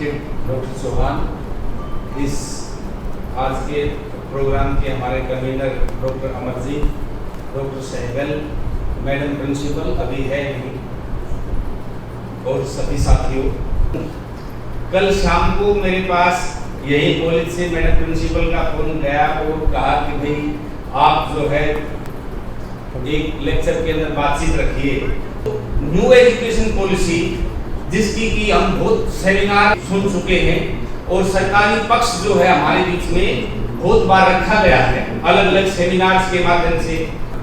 Respected doctor Chauhan, इस आज के प्रोग्राम के हमारे convener doctor Amarjit, doctor Sehgal, madam principal अभी है नहीं, और सभी साथियों, कल शाम को मेरे पास यही कॉलेज से मैडम प्रिंसिपल का फोन गया और कहा कि भाई आप जो है एक लेक्चर के अंदर बातचीत रखिए। न्यू एजुकेशन पॉलिसी जिसकी कि हम बहुत सेमिनार सुन चुके हैं और सरकारी पक्ष जो है हमारे बीच में बहुत बार रखा गया है अलग अलग सेमिनार्स के माध्यम से,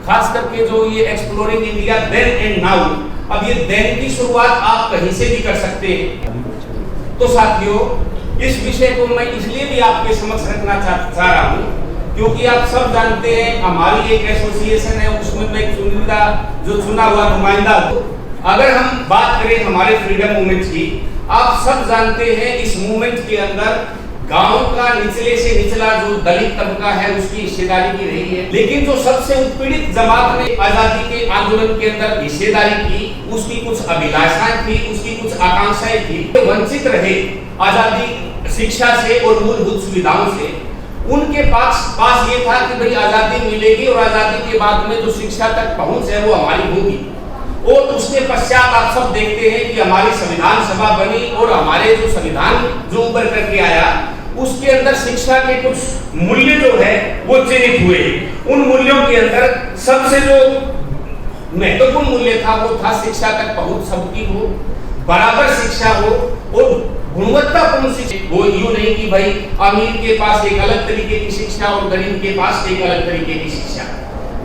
खास करके जो ये exploring India then and now, अब ये देन की शुरुआत आप कहीं से भी कर सकते हैं। तो साथियों, इस विषय को मैं इसलिए भी आपके समक्ष रखना चाह रहा हूँ क्योंकि आप सब जानते हैं हमारी एक एसोसिएशन है, उसमें मैं चुनिंदा जो चुना हुआ नुमाइंदा हूँ। अगर हम बात करें हमारे फ्रीडम मूवमेंट की, आप सब जानते हैं इस मूवमेंट के अंदर गांव का निचले से निचला जो दलित तबका है उसकी हिस्सेदारी की रही है, लेकिन जो सबसे उत्पीड़ित जमात ने आजादी के आंदोलन के अंदर हिस्सेदारी की, उसकी कुछ अभिलाषाएं थी, उसकी कुछ आकांक्षाएं थी, वंचित रहे आजादी शिक्षा से और मूलभूत सुविधाओं से। उनके पास ये था कि भाई आजादी मिलेगी और आजादी के बाद में जो शिक्षा तक पहुंच है वो हमारी होगी। और उसके पश्चात आप सब देखते हैं कि हमारी संविधान सभा बनी और हमारे जो संविधान जो उभर करके आया उसके अंदर शिक्षा के कुछ मूल्य जो है वो चिन्हित हुए। उन मूल्यों के अंदर सबसे जो महत्वपूर्ण मूल्य था वो था शिक्षा तक पहुंच सबकी हो, बराबर शिक्षा हो और गुणवत्तापूर्ण शिक्षा। वो यूं नहीं कि भाई अमीर के पास एक अलग तरीके की शिक्षा और गरीब के पास एक अलग तरीके की शिक्षा।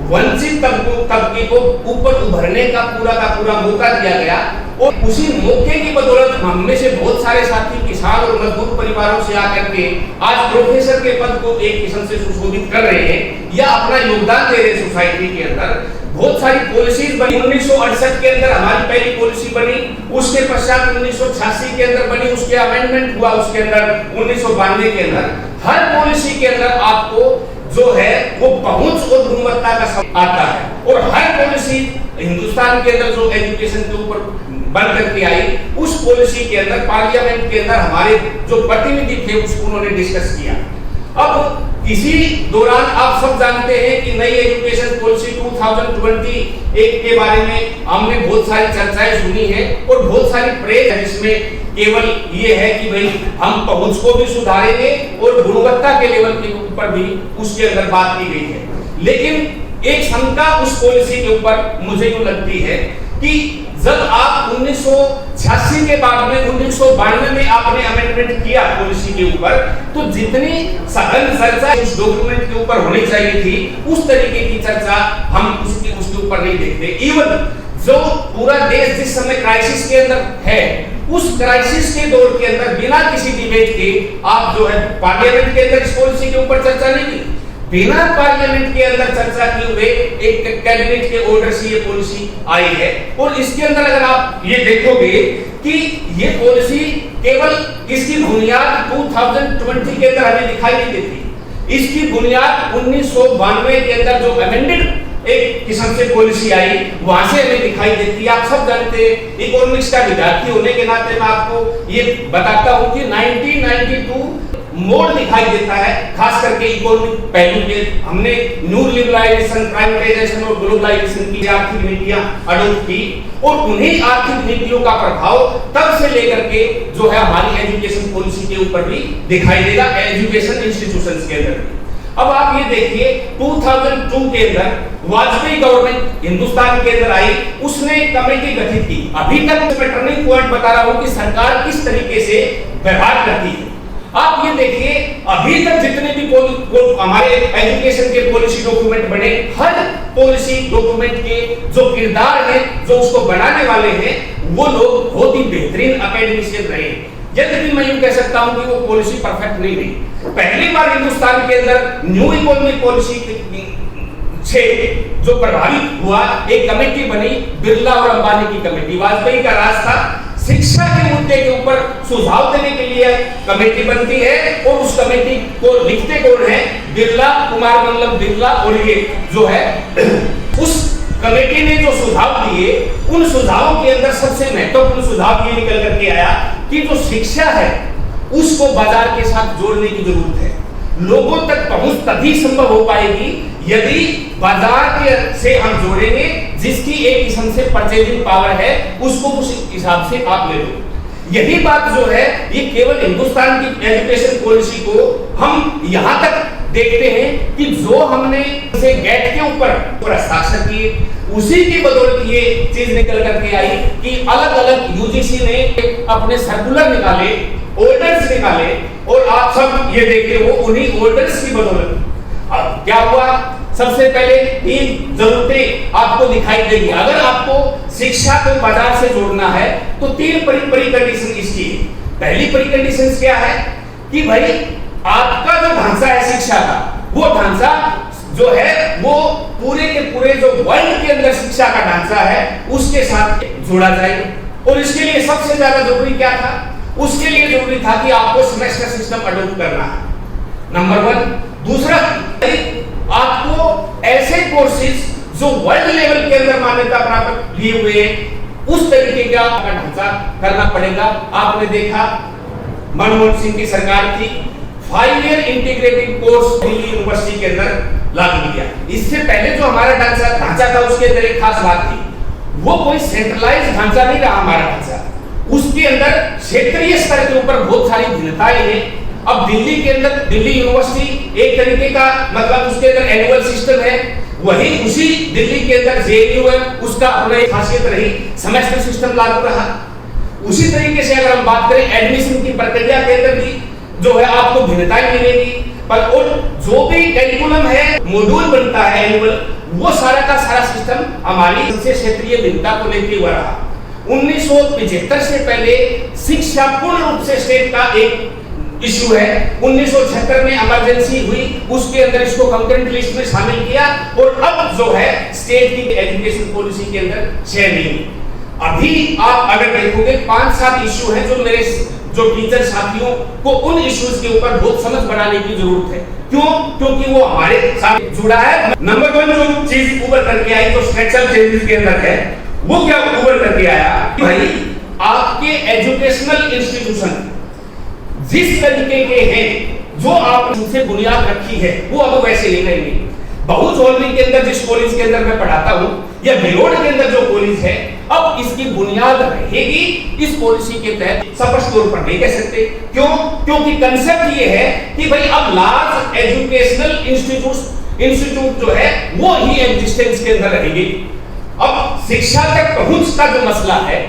वंचित तबके को ऊपर उभरने का पूरा मौका दिया गया और उसी मौके की बदौलत हम में से बहुत सारे साथी किसान और मजदूर परिवारों से आकर के आज प्रोफेसर के पद को एक किस्म से सुशोभित कर रहे हैं या अपना योगदान दे रहे हैं सोसाइटी के अंदर। बहुत सारी पॉलिसीज बनी, 1968 के अंदर हमारी पहली पॉलिसी बनी, उसके पश्चात 1986 के अंदर बनी, उसके अमेंडमेंट हुआ उसके अंदर 1992 के अंदर। हर पॉलिसी के अंदर आपको जो है वो पहुंच और गुणवत्ता का आता है और हर पॉलिसी हिंदुस्तान के अंदर जो एजुकेशन के ऊपर बन करके आई उस पॉलिसी के अंदर पार्लियामेंट के अंदर हमारे जो प्रतिनिधि थे उसको उन्होंने डिस्कस किया। अब इसी दौरान आप सब जानते हैं कि नई एजुकेशन पॉलिसी 2021 के बारे में हमने बहुत सारी चर्चाएं सुनी है और बहुत सारी प्रेस है जिसमें केवल ये है कि भाई हम पहुंच को भी सुधारेंगे और गुणवत्ता के लेवल के ऊपर भी उसके अंदर बात की गई है। लेकिन एक शंका उस पॉलिसी के ऊपर मुझे यूं लगती है कि जब आप 1986 के बाद में 1992 में आपने अमेंडमेंट किया पॉलिसी के ऊपर, तो जितनी सघन चर्चा उस डॉक्यूमेंट के ऊपर होनी चाहिए थी उस तरीके की चर्चा हम उसके ऊपर नहीं देखते। इवन जो पूरा देश जिस समय क्राइसिस के अंदर है उस क्राइसिस के दौर के अंदर बिना किसी डिबेट के आप जो है पार्लियामेंट के अंदर इस पॉलिसी के ऊपर चर्चा नहीं की, बिना पार्लियामेंट के अंदर चर्चा किए हुए एक कैबिनेट के ऑर्डर से ये पॉलिसी आई है। और इसके अंदर अगर आप ये देखोगे कि ये पॉलिसी केवल इसकी बुनियाद 2020 के अंदर हमें दिखाई नहीं देती, इसकी बुनियाद 1992 के अंदर जो अमेंडेड एक किस्म से पॉलिसी आई वहां से हमें दिखाई देती है। आप सब जानते हैं, इकोनॉमिक्स का विद्यार्थी होने के नाते मैं आपको ये बताता हूं कि 1992 मोड़ दिखाई देता है, खास करके इकोनॉमिक पहलू के। हमने न्यू लिबरलाइजेशन, प्राइवेटाइजेशन और ग्लोबलाइजेशन की आर्थिक नीतियां अडॉप्ट की और उन्हीं आर्थिक नीतियों का प्रभाव तब से लेकर के जो है हमारी एजुकेशन पॉलिसी के ऊपर भी दिखाई देगा, एजुकेशन इंस्टीट्यूशंस के अंदर। अब आप ये देखिए 2002 के अंदर वाजपेयी गवर्नमेंट हिंदुस्तान के अंदर आई, उसने कमेटी गठित की। अभी तक मैं टर्निंग पॉइंट बता रहा हूं कि सरकार किस तरीके से व्यवहार करती है। आप ये देखिए अभी तक जितने भी हमारे एजुकेशन के पॉलिसी डॉक्यूमेंट बने, हर पॉलिसी डॉक्यूमेंट के जो किरदार है, जो उसको बनाने वाले हैं, वो लोग बहुत ही बेहतरीन एकेडमिशियन रहे। यद्यपि मैं यूं कह सकता हूं कि वो पॉलिसी परफेक्ट नहीं रही। पहली बार हिंदुस्तान के अंदर न्यू इकोनॉमिक पॉलिसी से जो प्रभावित हुआ एक कमेटी बनी, बिरला और अंबानी की कमेटी। वाजपेयी का राज था, शिक्षा के मुद्दे के ऊपर सुझाव देने के लिए कमेटी बनती है और उस कमेटी को लिखते कौन है? बिरला, कुमार मंगलम बिरला। और ये जो है उस कमेटी ने जो सुझाव दिए, उन सुझावों के अंदर सबसे महत्वपूर्ण सुझाव ये निकल करके आया कि जो शिक्षा है उसको बाजार के साथ जोड़ने की जरूरत है। लोगों तक पहुंच तभी संभव हो पाएगी यदि बाजार के से हम जोड़ेंगे, जिसकी एक किस्म से परचेजिंग पावर है उसको उस हिसाब से आप ले लो। यही बात जो है ये केवल हिंदुस्तान की एजुकेशन पॉलिसी को हम यहां तक देखते हैं कि जो हमने से गेट के ऊपर हस्ताक्षर किए, उसी की बदौलत ये चीज निकल करके आई कि अलग अलग यूजीसी ने अपने सर्कुलर निकाले, ऑर्डर्स निकाले, और आप सब ये देखते हो उन्हीं ऑर्डर्स की बदौलत अब क्या हुआ। सबसे पहले 3 जरूरतें आपको दिखाई देगी। अगर आपको शिक्षा को बाजार से जोड़ना है तो 3 प्रीकंडीशन इसकी। पहली प्रीकंडीशन क्या है कि भाई आपका जो ढांचा है शिक्षा का, वो ढांचा जो है वो पूरे के पूरे जो वर्ल्ड के अंदर शिक्षा का ढांचा है उसके साथ जोड़ा जाए। और इसके लिए सबसे ज्यादा जरूरी क्या था? उसके लिए जरूरी था कि आपको सेमेस्टर सिस्टम अडॉप्ट करना है, नंबर 1। दूसरा, आपको ऐसे कोर्सेज जो वर्ल्ड लेवल के अंदर मान्यता प्राप्त लिए हुए उस तरीके का ढांचा करना पड़ेगा। आपने देखा मनमोहन सिंह की सरकार थी 5 year integrated course Delhi university के अंदर लागू किया। इससे पहले जो हमारा ढांचा था उसके अंदर एक खास बात थी, वो कोई सेंट्रलाइज ढांचा नहीं रहा हमारा ढांचा। उसके अंदर क्षेत्रीय स्तर के ऊपर बहुत सारी भिन्नताएं हैं। अब दिल्ली के अंदर दिल्ली यूनिवर्सिटी एक तरीके का मतलब उसके अंदर एनुअल सिस्टम है, वही उसी दिल्ली के अंदर जेएनयू है, उसका अपना एक खासियत रही, सेमेस्टर सिस्टम लागू रहा। उसी तरीके से अगर हम बात करें एडमिशन की प्रक्रिया के अंदर भी जो है आपको भिन्नताएं मिलेगी, पर और जो भी करिकुलम है मॉड्यूल बनता है एनुअल, वो सारा का सारा सिस्टम हमारी क्षेत्रीय भिन्नता को लेकर हुआ रहा। 1975 से पहले शिक्षा पूर्ण रूप से स्टेट का एक इशू है। 1976 में इमरजेंसी हुई, उसके अंदर इसको कंकरेंट लिस्ट में शामिल किया और अब जो है स्टेट की एजुकेशन पॉलिसी के अंदर शेयर नहीं। अभी आप अगर देखोगे 5-7 इशू हैं जो मेरे जो टीचर साथियों को उन इश्यूज के ऊपर बहुत समझ बनाने की जरूरत है। क्यों? क्योंकि वो हमारे साथ जुड़ा है। नंबर 1 जो चीज उभर करके आई जो स्ट्रक्चरल चेंजेस के अंदर है, वो क्या उभर करके आया कि भाई आपके एजुकेशनल इंस्टीट्यूशन जिस तरीके के हैं जो आप उनसे बुनियाद रखी है वो अब वैसे नहीं रहेंगे। बहुचौलनी के अंदर जिस कॉलेज के अंदर मैं पढ़ाता हूं या बिरोड के अंदर जो कॉलेज है, अब इसकी बुनियाद रहेगी इस पॉलिसी के तहत स्पष्ट तौर पर नहीं कह सकते। क्यों? क्योंकि कंसेप्ट ये है कि भाई अब लार्ज एजुकेशनल इंस्टीट्यूट जो है वो ही एग्जिस्टेंस के अंदर रहेगी। अब शिक्षा तक पहुंच का जो मसला है,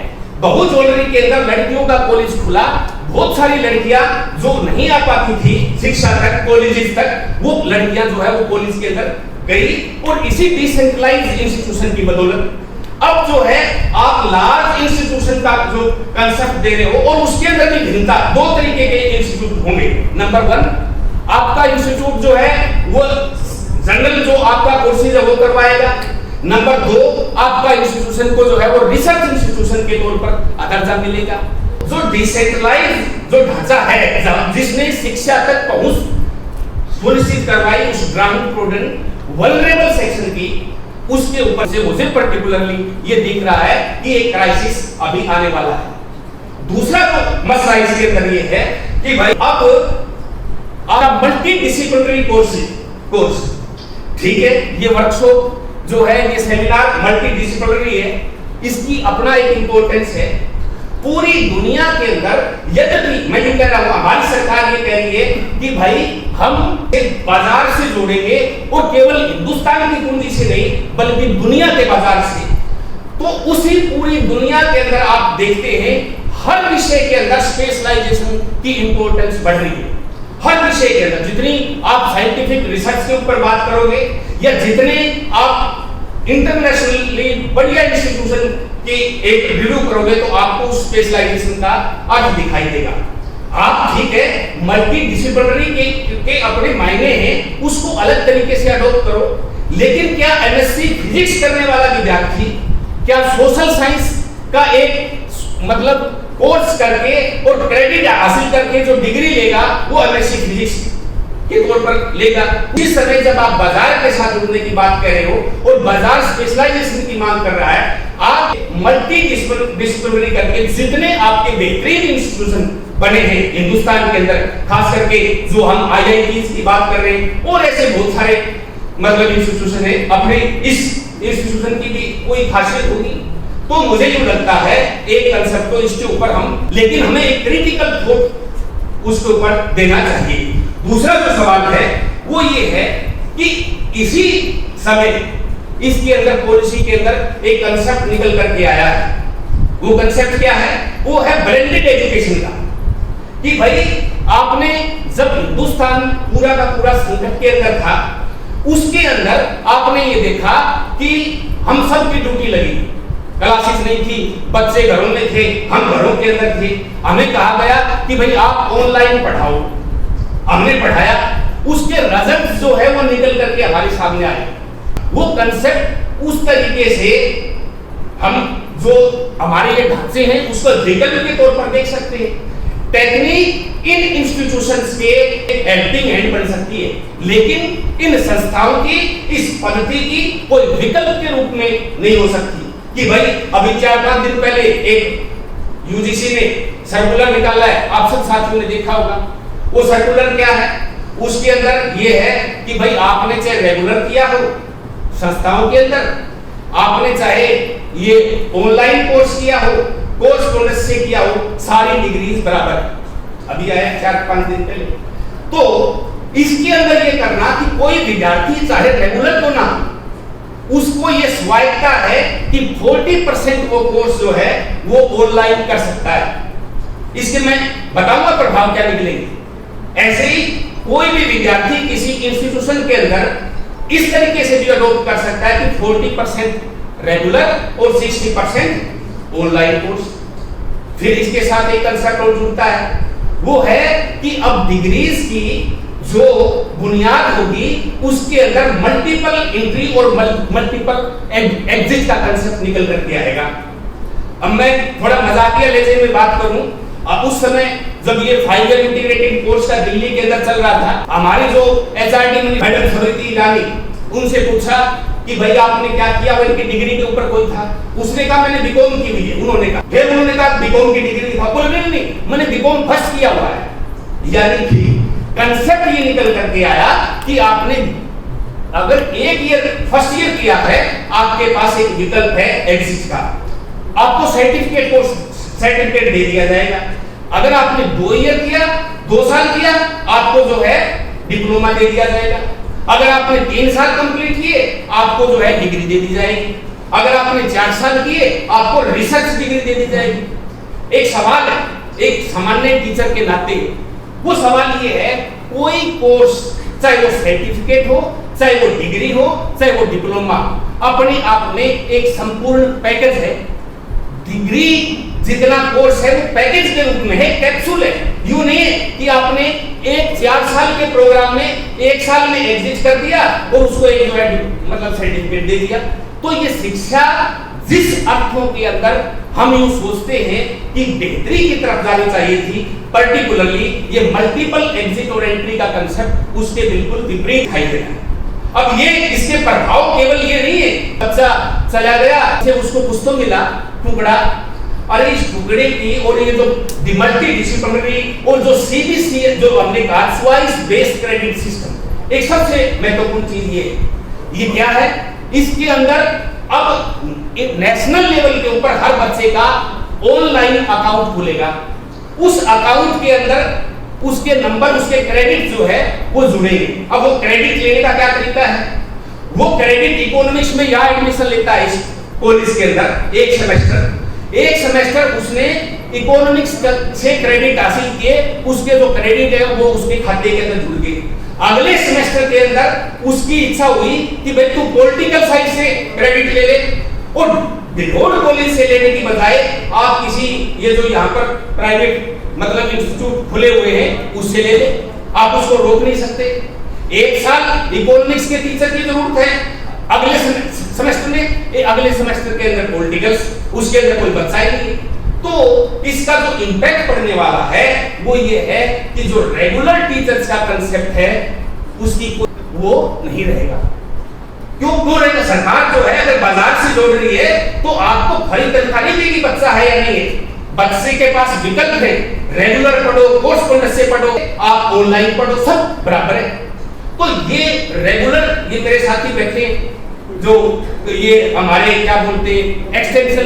बहुचौलनी के अंदर लड़कियों का कॉलेज खुला, बहुत सारी लड़कियां जो नहीं आ पाती थी शिक्षा तक, कॉलेजेस तक, वो लड़कियां जो है वो कॉलेज के अंदर गई और इसी डिसेंट्रलाइज्ड इंस्टीट्यूशन की बदौलत अब जो है आप लार्ज इंस्टीट्यूशन का जो कंसेप्ट दे रहे हो और उसके अंदर भी भिन्नता 2 तरीके के इंस्टीट्यूट होंगे। नंबर 1 आपका इंस्टीट्यूट जो है वो जनरल जो आपका कोर्सेज है वो करवाएगा। नंबर 2 आपका इंस्टीट्यूशन को जो है वो रिसर्च इंस्टीट्यूशन के तौर पर दर्जा मिलेगा। जो डिसेंट्रलाइज जो ढांचा है जिसने शिक्षा तक पहुंच सुनिश्चित करवाई उस ग्रामीण प्रोडक्ट वल्नरेबल सेक्शन की, उसके ऊपर से मुझे पर्टिकुलरली ये दिख रहा है कि एक क्राइसिस अभी आने वाला है। दूसरा जो मसला इसके अंदर ये है कि भाई अब आप मल्टी डिसिप्लिनरी कोर्स ठीक है, ये वर्कशॉप जो है ये सेमिनार मल्टी डिसिप्लिनरी है, इसकी अपना एक इंपॉर्टेंस है। पूरी दुनिया के अंदर यद्यपि मैं ये कह रहा हूं हमारी सरकार ये कह रही है कि भाई हम एक बाजार से जोड़ेंगे और केवल हिंदुस्तान की कुंजी से नहीं बल्कि दुनिया के बाजार से, तो उसी पूरी दुनिया के अंदर आप देखते हैं हर विषय के अंदर स्पेशलाइजेशन की इंपॉर्टेंस बढ़ रही है। हर विषय के अंदर जितनी आप साइंटिफिक रिसर्च के ऊपर बात करोगे या जितने आप इंटरनेशनली बढ़िया इंस्टीट्यूशन की एक रिव्यू करोगे तो आपको स्पेशलाइजेशन का अर्थ दिखाई देगा। आप ठीक है मल्टी डिसिप्लिनरी के अपने मायने हैं, उसको अलग तरीके से अडॉप्ट करो, लेकिन क्या एमएससी फिजिक्स करने वाला विद्यार्थी क्या सोशल साइंस का एक मतलब कोर्स करके और क्रेडिट हासिल करके जो डिग्री लेगा वो एमएससी फिजिक्स के तौर पर लेगा। उस समय जब आप बाजार के साथ जुड़ने की बात कर रहे हो और बाजार स्पेशलाइजेशन की मांग कर रहा है, आप मल्टी डिसिप्लिनरी करके जितने आपके बेहतरीन इंस्टीट्यूशन बने हैं हिंदुस्तान के अंदर, खास करके जो हम IITs की बात कर रहे हैं और ऐसे बहुत सारे मतलब इंस्टीट्यूशन है, अपने इस इंस्टीट्यूशन की भी कोई खासियत होगी। तो मुझे यूं लगता है एक कंसेप्ट तो इसके ऊपर हम, लेकिन हमें एक क्रिटिकल थॉट उसके ऊपर देना चाहिए। दूसरा जो सवाल है वो ये है कि इसी समय इसके अंदर पॉलिसी के अंदर एक कंसेप्ट निकल करके आया है। वो कंसेप्ट क्या है? वो है ब्लेंडेड एजुकेशन का, कि भाई आपने जब हिंदुस्तान पूरा का पूरा संकट के अंदर था, उसके अंदर आपने ये देखा कि हम सब की ड्यूटी लगी, क्लासेस नहीं थी, बच्चे घरों में थे, हम घरों के अंदर थे। हमें कहा गया कि भाई आप ऑनलाइन पढ़ाओ, हमने पढ़ाया, उसके रिजल्ट जो है वो निकल करके हमारे सामने आए। वो कंसेप्ट उस तरीके से हम जो हमारे ये ढांचे हैं उसको विकल्प के तौर पर देख सकते हैं। टेक्निक इन इंस्टीट्यूशंस के एक हेल्पिंग हैंड बन सकती है, लेकिन इन संस्थाओं की इस पद्धति की कोई विकल्प के रूप में नहीं हो सकती। कि भाई अभी 4-5 दिन पहले एक यूजीसी ने सर्कुलर निकाला है, आप सब साथियों ने देखा होगा। वो सर्कुलर क्या है? उसके अंदर ये है कि भाई आपने चाहे रेगुलर किया हो संस्थाओं के अंदर, आपने चाहे ये ऑनलाइन कोर्स किया हो, कोर्स से किया हो, सारी डिग्रीज बराबर। अभी आया 4-5 दिन पहले। तो इसके अंदर ये करना कि कोई विद्यार्थी चाहे रेगुलर तो ना, उसको ये स्वायत्ता है कि 40% वो कोर्स जो है वो ऑनलाइन कर सकता है। इसके मैं बताऊंगा प्रभाव क्या निकलेंगे। ऐसे ही कोई भी विद्यार्थी किसी इंस्टीट्यूशन के अंदर इस तरीके से भी अडॉप्ट कर सकता है कि 40% रेगुलर और 60% ऑनलाइन कोर्स। फिर इसके साथ एक कंसेप्ट और जुड़ता है, वो है कि अब डिग्रीज की जो बुनियाद होगी उसके अंदर मल्टीपल एंट्री और मल्टीपल एग्जिट का कंसेप्ट निकल करके आएगा। अब मैं थोड़ा मजाकिया लहजे में बात करूं, उस समय जब ये 5 ईयर इंटीग्रेटेड कोर्स का दिल्ली के अंदर चल रहा था, हमारी जो HRD मैडम स्मृति ईरानी, उनसे पूछा कि भाई आपने क्या किया, वो इनकी डिग्री के ऊपर कोई था? उसने कहा मैंने बीकॉम की हुई है। उन्होंने कहा, फिर उन्होंने कहा बीकॉम की डिग्री था, बोले नहीं मैंने बीकॉम फर्स्ट किया हुआ है। यानी कि कंसेप्ट ये निकल करके आया कि आपने अगर फर्स्ट ईयर किया है, आपके पास एक विकल्प है एग्जिट का, आपको सर्टिफिकेट दे दिया जाएगा। अगर आपने 2 ईयर किया, 2 साल किया, आपको जो है डिप्लोमा दे दिया जाएगा। अगर आपने 3 साल कंप्लीट किए, आपको जो है डिग्री दे दी जाएगी। अगर आपने 4 साल किए, आपको रिसर्च डिग्री दे दी जाएगी। एक सवाल है, एक सामान्य टीचर के नाते वो सवाल ये है, कोई कोर्स चाहे वो सर्टिफिकेट हो, चाहे वो डिग्री हो, चाहे वो डिप्लोमा, अपने आप में एक संपूर्ण पैकेज है। डिग्री जितना कोर्स है वो पैकेज के रूप में है, कैप्सूल है। यूं नहीं है कि आपने एक 4 साल के प्रोग्राम में 1 साल में एग्जिट कर दिया और उसको एक जो है मतलब सर्टिफिकेट दे दिया। तो ये शिक्षा जिस अर्थों के अंदर हम यूं सोचते हैं कि बेहतरी की तरफ जानी चाहिए थी, पर्टिकुलरली ये मल्टीपल एग्जिट और एंट्री का कंसेप्ट उसके बिल्कुल विपरीत दिखाई दे रहा है। अब ये इसके प्रभाव केवल ये नहीं है, बच्चा चला गया, उसको कुछ तो मिला टुकड़ा, अरे इस टुकड़े की और ये जो मल्टी डिसिप्लिनरी और जो CBC जो हमने कहा चॉइस बेस्ड क्रेडिट सिस्टम, एक सबसे महत्वपूर्ण चीज ये क्या है? इसके अंदर अब एक नेशनल लेवल के ऊपर हर बच्चे का ऑनलाइन अकाउंट खुलेगा। उस अकाउंट के अंदर उसके नंबर, उसके क्रेडिट जो है वो जुड़ेंगे। अब वो क्रेडिट लेने का क्या तरीका है? वो क्रेडिट इकोनॉमिक्स में यहाँ एडमिशन लेता है इस कॉलेज के अंदर एक सेमेस्टर उसने इकोनॉमिक्स से क्रेडिट हासिल किए, उसके जो क्रेडिट है वो उसके खाते के अंदर जुड़ गए। अगले सेमेस्टर के अंदर उसकी इच्छा हुई कि भाई तू पॉलिटिकल साइंस से क्रेडिट ले ले, और डिगोड कॉलेज से लेने की बजाय आप किसी ये जो यहाँ पर प्राइवेट मतलब इंस्टीट्यूट खुले हुए हैं उससे ले ले, आप उसको रोक नहीं सकते। 1 साल इकोनॉमिक्स के टीचर की जरूरत है, अगले सेमेस्टर में अगले सेमेस्टर के अंदर पॉलिटिकल्स, उसके अंदर कोई बच्चा ही नहीं। तो इसका जो इम्पैक्ट पड़ने वाला है वो ये है कि जो रेगुलर टीचर्स का कंसेप्ट है उसकी वो नहीं रहेगा। क्यों रहेगा? सरकार जो है अगर बाजार से जोड़ रही है तो आपको खरी तनख्वाह नहीं देगी बच्चा है या नहीं है। बच्चे के पास विकल्प है, रेगुलर पढ़ो, कोर्सपोंडेंस से पढ़ो, आप ऑनलाइन पढ़ो, सब बराबर है। तो ये रेगुलर, ये मेरे साथी बैठे जो ये हमारे क्या बोलते हैं एक्सटेंशन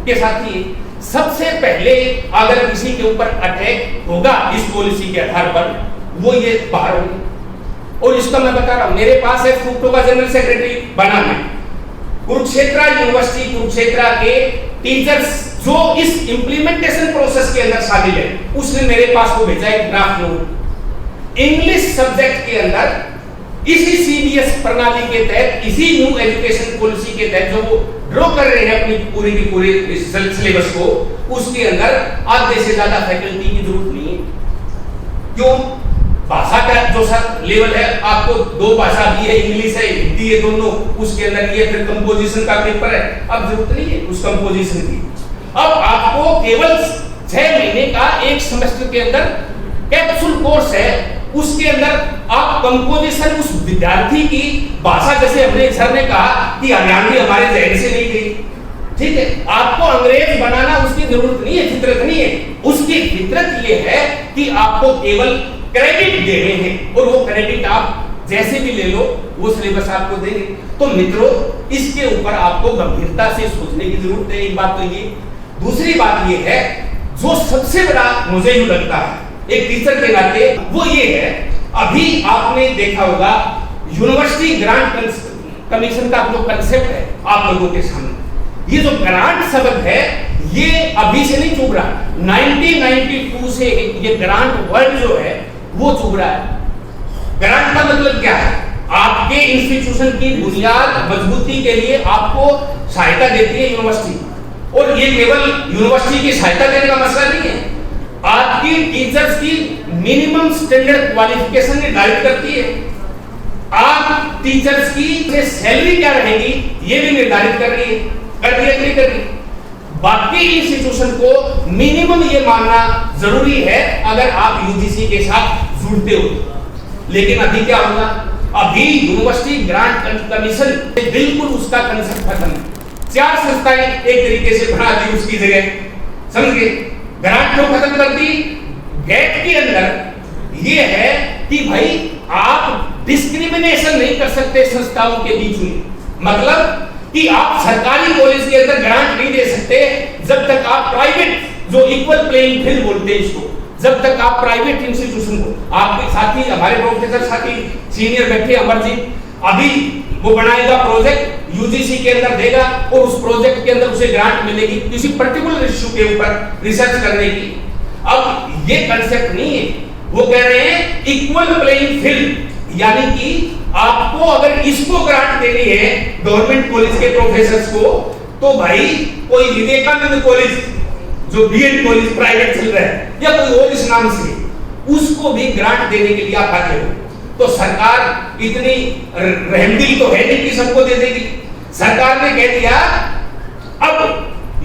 के साथी, सबसे पहले अगर किसी के ऊपर अटैक होगा इस पॉलिसी के आधार पर वो ये बाहर होंगे। और इसका मैं बता रहा हूं, मेरे पास है फूटो का जनरल सेक्रेटरी बना है, कुरुक्षेत्र यूनिवर्सिटी कुरुक्षेत्र के टीचर्स जो इस इंप्लीमेंटेशन प्रोसेस के अंदर शामिल है, उसने मेरे पास को भेजा एक ड्राफ्ट नोट इंग्लिश सब्जेक्ट के अंदर इसी सीबीएस प्रणाली के तहत, इसी न्यू एजुकेशन पॉलिसी के तहत जो वो ड्रॉ कर रहे हैं अपनी पूरी की पूरी सिलेबस को, उसके अंदर आधे से ज्यादा फैकल्टी की जरूरत नहीं है। क्यों? भाषा का जो सर लेवल है, आपको दो भाषा भी है, इंग्लिश है, हिंदी है, दोनों उसके अंदर ये फिर कंपोजिशन का पेपर है, अब जरूरत नहीं है उस कंपोजिशन की। अब आपको केवल 6 महीने का एक सेमेस्टर के अंदर कैप्सूल कोर्स है, उसके अंदर आप कंपोजिशन उस विद्यार्थी की भाषा, जैसे हमने सर ने कहा कि हरियाणवी हमारे जहन से नहीं गई, ठीक है, आपको अंग्रेज बनाना उसकी जरूरत नहीं है, फितरत नहीं है, उसकी फितरत ये है कि आपको केवल क्रेडिट दे रहे हैं और वो क्रेडिट आप जैसे भी ले लो वो सिलेबस आपको देंगे। तो मित्रों, इसके ऊपर आपको गंभीरता से सोचने की जरूरत है। एक बात तो ये, दूसरी बात ये है जो सबसे बड़ा मुझे यूं लगता है एक टीचर के नाते, वो ये है, अभी आपने देखा होगा यूनिवर्सिटी ग्रांट कमीशन का जो कंसेप्ट है आप लोगों के सामने, ये जो ग्रांट शब्द है ये अभी से नहीं चुभ रहा, 1992 से ये ग्रांट वर्ड जो है वो चुभ रहा है। ग्रांट का मतलब क्या है? आपके इंस्टीट्यूशन की बुनियाद मजबूती के लिए आपको सहायता देती है यूनिवर्सिटी, और ये केवल यूनिवर्सिटी की सहायता देने का मसला नहीं है, आपकी टीचर्स की मिनिमम स्टैंडर्ड क्वालिफिकेशन निर्धारित करती है, आप टीचर्स की सैलरी क्या रहेगी ये भी निर्धारित कर रही है, कर रही है। बाकी इंस्टीट्यूशन को मिनिमम ये मानना जरूरी है अगर आप यूजीसी के साथ जुड़ते हो। लेकिन अभी क्या होगा? अभी यूनिवर्सिटी ग्रांट कमीशन बिल्कुल उसका कंसेप्ट खत्म है। 4 संस्थाएं एक तरीके से बना दी उसकी जगह, समझ गए? ग्रांट को खत्म कर दी। गेट के अंदर ये है कि भाई आप डिस्क्रिमिनेशन नहीं कर सकते संस्थाओं के बीच में, मतलब कि आप सरकारी कॉलेज के अंदर ग्रांट नहीं दे सकते जब तक आप प्राइवेट, जो इक्वल प्लेइंग फील्ड बोलते हैं इसको, जब तक आप प्राइवेट इंस्टीट्यूशन को, आपके साथी हमारे प्रोफेसर साथी सीनियर बैठे अमरजीत, अभी वो बनाएगा प्रोजेक्ट यूजीसी के अंदर देगा और उस प्रोजेक्ट के अंदर उसे ग्रांट मिलेगी किसी पर्टिकुलर इश्यू के ऊपर रिसर्च करने की। अब ये कंसेप्ट नहीं है, वो कह रहे हैं इक्वल प्लेइंग फील्ड, यानी कि आपको अगर इसको ग्रांट देनी है गवर्नमेंट कॉलेज के प्रोफेसर्स को, तो भाई कोई विवेकानंद कॉलेज जो बीएड कॉलेज प्राइवेट चल रहा है या कोई और इस नाम से, उसको भी ग्रांट देने के लिए आप आगे हो। तो सरकार इतनी रहमदिल तो है नहीं कि सबको दे देगी। सरकार ने कह दिया अब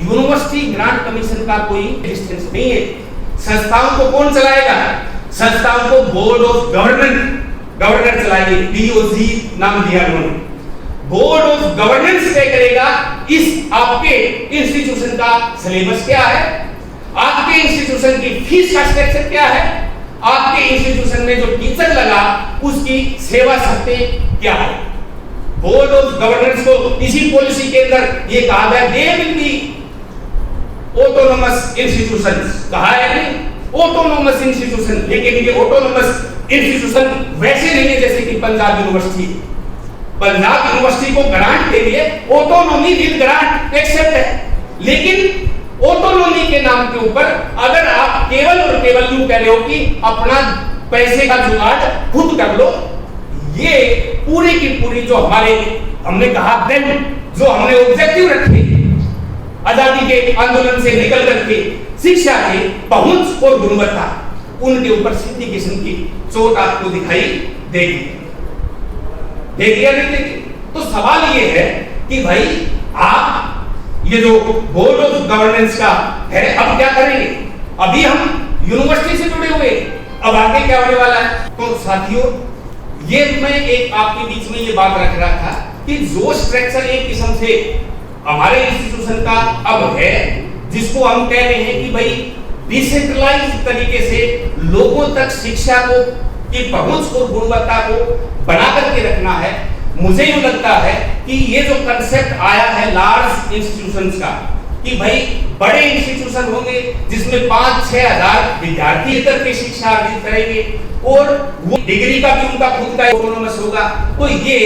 यूनिवर्सिटी ग्रांट कमीशन का कोई एग्जिस्टेंस नहीं है। संस्थाओं को कौन चलाएगा? संस्थाओं को बोर्ड ऑफ गवर्नर चलाएंगे, बीओजी नाम दिया उन्होंने। बोर्ड ऑफ गवर्नेंस तय करेगा इस आपके इंस्टीट्यूशन का सिलेबस क्या है, आपके इंस्टीट्यूशन की फीस का स्ट्रक्चर क्या है, आपके इंस्टीट्यूशन में जो टीचर लगा उसकी सेवा शर्तें क्या है। बोर्ड ऑफ गवर्नेंस को इसी पॉलिसी के अंदर ये कहा गया they will be autonomous institutions, कहा है नहीं ऑटोनोमस इंस्टीट्यूशन, लेकिन ये ऑटोनोमस इंस्टीट्यूशन वैसे नहीं है जैसे कि पंजाब यूनिवर्सिटी। पंजाब यूनिवर्सिटी को ग्रांट के लिए ऑटोनॉमी विद ग्रांट एक्सेप्ट है, लेकिन ऑटोनॉमी के नाम के ऊपर अगर आप केवल और केवल यूं कह रहे हो कि अपना पैसे का जुगाड़ खुद कर लो, ये पूरी की पूरी जो हमने कहा देन जो हमने ऑब्जेक्टिव रखे आजादी के आंदोलन से निकल करके शिक्षा की पहुंच और गुणवत्ता, उनके ऊपर सीधी किस्म की चोट आपको दिखाई देगी, या नहीं देगी। तो सवाल ये है कि भाई आप ये जो बोर्ड ऑफ गवर्नेंस का है। अब क्या करेंगे? अभी हम यूनिवर्सिटी से जुड़े हुए, अब आगे क्या होने वाला है? तो साथियों, ये मैं एक आपके बीच में ये बात रख रहा था कि जो स्ट्रक्चर एक किस्म से हमारे इंस्टीट्यूशन का अब है, जिसको हम कह रहे हैं कि भाई डिसेंट्रलाइज तरीके से लोगों तक शिक्षा को की पहुंच और गुणवत्ता को बना करके रखना है। मुझे यूं लगता है कि ये जो कंसेप्ट आया है लार्ज इंस्टीट्यूशंस का, कि भाई बड़े इंस्टीट्यूशन होंगे जिसमें 5-6 हजार विद्यार्थी करके शिक्षा अर्जित करेंगे और वो डिग्री का भी उनका खुद का ऑटोनोमस होगा, तो ये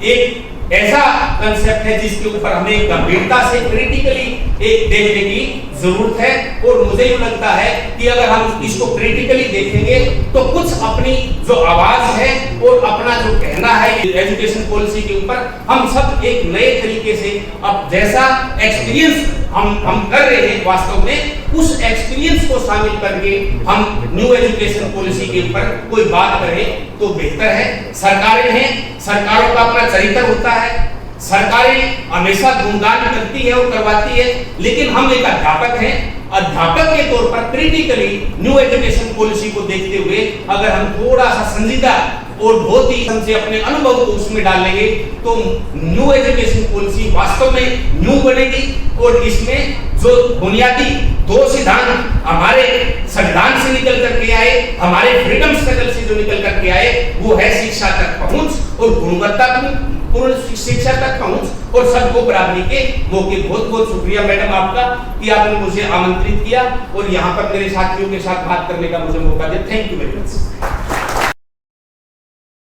एक ऐसा कंसेप्ट है जिसके ऊपर हमें गंभीरता से क्रिटिकली एक देखने की जरूरत है। और मुझे यूं लगता है कि अगर हम इसको क्रिटिकली देखेंगे तो कुछ अपनी जो आवाज है और अपना जो कहना है एजुकेशन पॉलिसी के ऊपर, हम सब एक नए तरीके से अब जैसा एक्सपीरियंस हम कर रहे हैं वास्तव में उस एक्सपीरियंस को शामिल करके हम न्यू एजुकेशन पॉलिसी के ऊपर कोई बात करें तो बेहतर है। सरकारें हैं, सरकारों का अपना चरित्र होता है, सरकारें हमेशा गुणगान करती है और करवाती है, लेकिन हम एक अध्यापक हैं, अध्यापक के तौर पर क्रिटिकली न्यू एजुकेशन पॉलिसी को देखते हुए अगर हम थोड़ा सा संजीदा और बहुत ही हमसे अपने अनुभव को उसमें डालेंगे तो न्यू एजुकेशन पॉलिसी वास्तव में न्यू बनेगी। और इसमें जो बुनियादी 2 सिद्धांत हमारे संविधान से निकल करके आए, हमारे फ्रीडम स्ट्रगल से जो निकल करके आए, वो है शिक्षा तक पहुंच और गुणवत्तापूर्ण शिक्षा तक पहुंच और सबको बराबरी के मौके। बहुत बहुत शुक्रिया मैडम आपका कि आपने मुझे आमंत्रित किया और यहाँ पर मेरे साथियों के साथ बात करने का मुझे मौका दिया। Thank you very much.